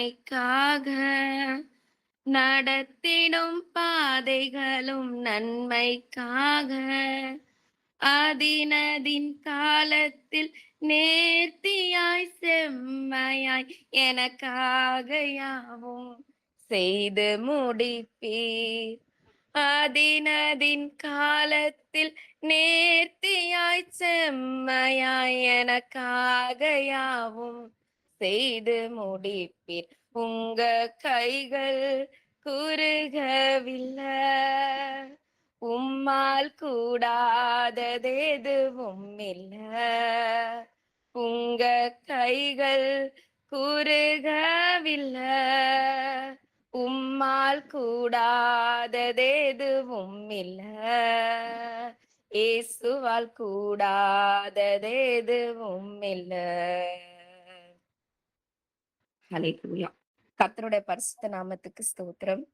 க்காக நடத்திடும் பாதைகளும் நன்மைக்காக அதினதின் காலத்தில் நேர்த்தியாய் செம்மையாய் எனக்காக யாவும் செய்து முடிப்பீர். அதினதின் காலத்தில் நேர்த்தியாய் செம்மையாய் எனக்காக யாவும் செய்து முடிப்பீர். உங்க கைகள் குறுகவில்லை, உம்மால் கூடாதது எதுவும் இல்ல. உங்க கைகள் குறுகவில்லை, உம்மால் கூடாதது எதுவும் இல்ல. இயேசுவால் கூடாதது எதுவும் இல்ல. ஹல்லேலூயா. கர்த்தருடைய பரிசுத்த நாமத்துக்கு ஸ்தோத்திரம்.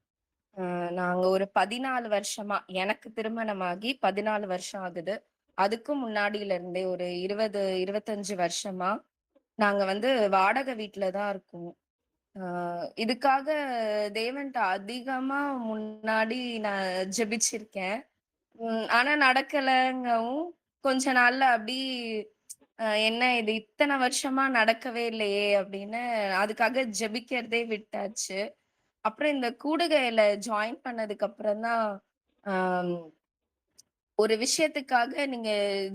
நாங்க ஒரு 14 வருஷமா, எனக்கு திருமணமாகி 14 வருஷம் ஆகுது. அதுக்கும் முன்னாடில இருந்தே ஒரு 20, 25 வருஷமா நாங்க வாடகை வீட்ல தான் இருக்கோம். அ இதுக்காக தேவன்ட்ட அதிகமா முன்னாடி நான் ஜெபிச்சிருக்கேன். ஆனா நடக்கலங்கவும், கொஞ்ச நாள்ல அப்டி என்ன இது இத்தன வருஷமா நடக்கவே இல்லையே! அப்படின்னு அதுக்காக ஜெபிக்கிறதே விட்டாச்சு. அப்புறம் இந்த கூடுகையில ஜாயின் பண்ணதுக்கு அப்புறம் தான், அம் ஒரு விஷயத்துக்காக நீங்க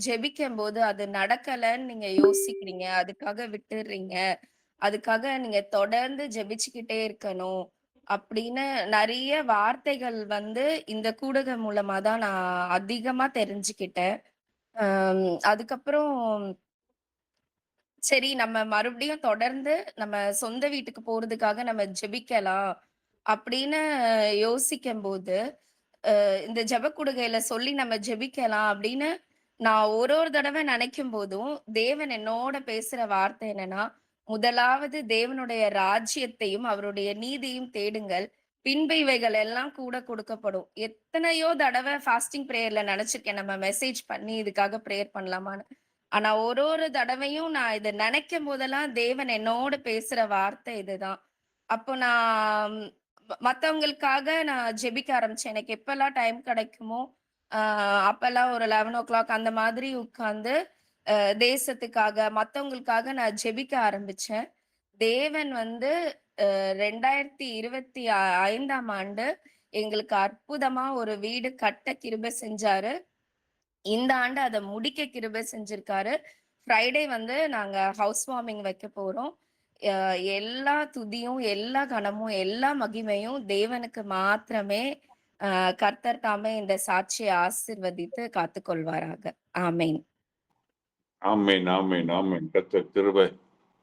ஜெபிக்கும்போது அது நடக்கலன்னு நீங்க யோசிக்கிறீங்க. அதுக்காக விட்டுர்றீங்க. அதுக்காக நீங்க தொடர்ந்து ஜெபிச்சுக்கிட்டே இருக்கணும். அப்படின்னு நெறைய வார்த்தைகள் இந்த கூடுகை மூலமா தான் நான் அதிகமா தெரிஞ்சுக்கிட்டேன். அதுக்கப்புறம் சரி நம்ம மறுபடியும் தொடர்ந்து நம்ம சொந்த வீட்டுக்கு போறதுக்காக நம்ம ஜெபிக்கலாம் அப்படின்னு யோசிக்கும்போது, இந்த ஜெபக்கூடுகையில சொல்லி நம்ம ஜெபிக்கலாம் அப்படின்னு நான் ஒரு தடவ நெனைக்கும் போதும், தேவன் என்னோட பேசுற வார்த்தை என்னன்னா, முதலாவது தேவனுடைய ராஜ்யத்தையும், அவருடைய நீதியும் தேடுங்கள். பின்பு இவைகள் எல்லாம் கூட கொடுக்கப்படும். எத்தனையோ தடவ ஃபாஸ்டிங் பிரேயர்ல நெனச்சிருக்கேன். நம்ம மெசேஜ் பண்ணி இதுக்காக பிரேயர் பண்ணலாமான்னு. ஆனா ஒரு தடவையும் நான் இத நெனைக்கும் போதெல்லாம் தேவன் என்னோட பேசுற வார்த்தை இதுதான். அப்போ நான் மத்தவங்களுக்காக நான் ஜெபிக்க ஆரம்பிச்சேன். எனக்கு எப்பலாம் டைம் கிடைக்குமோ, அ அப்பலாம் ஒரு 11:00 அந்த மாதிரி உட்கார்ந்து, அ தேசத்துக்காக, மத்தவங்களுக்காக நான் ஜெபிக்க ஆரம்பிச்சேன். தேவன் 2025ஆம் ஆண்டு எங்களுக்கு அற்புதமா ஒரு வீடு கட்ட கிருபை செஞ்சாரு. இந்த ஆண்டு அத முடிக்க கிருபை செஞ்சிருக்காரு. ஃப்ரைடே நாங்க ஹவுஸ் வார்மிங் வைக்க போறோம். அ எல்லா துதியும், எல்லா கனமும், எல்லா மகிமையும் தேவனுக்கு மாத்திரமே. கர்த்தர் தாமே இந்த சாட்சியை ஆசீர்வதித்து காத்துக்கொள்வாராக. ஆமென். ஆமென், ஆமென், ஆமென். கர்த்தர் கிருபை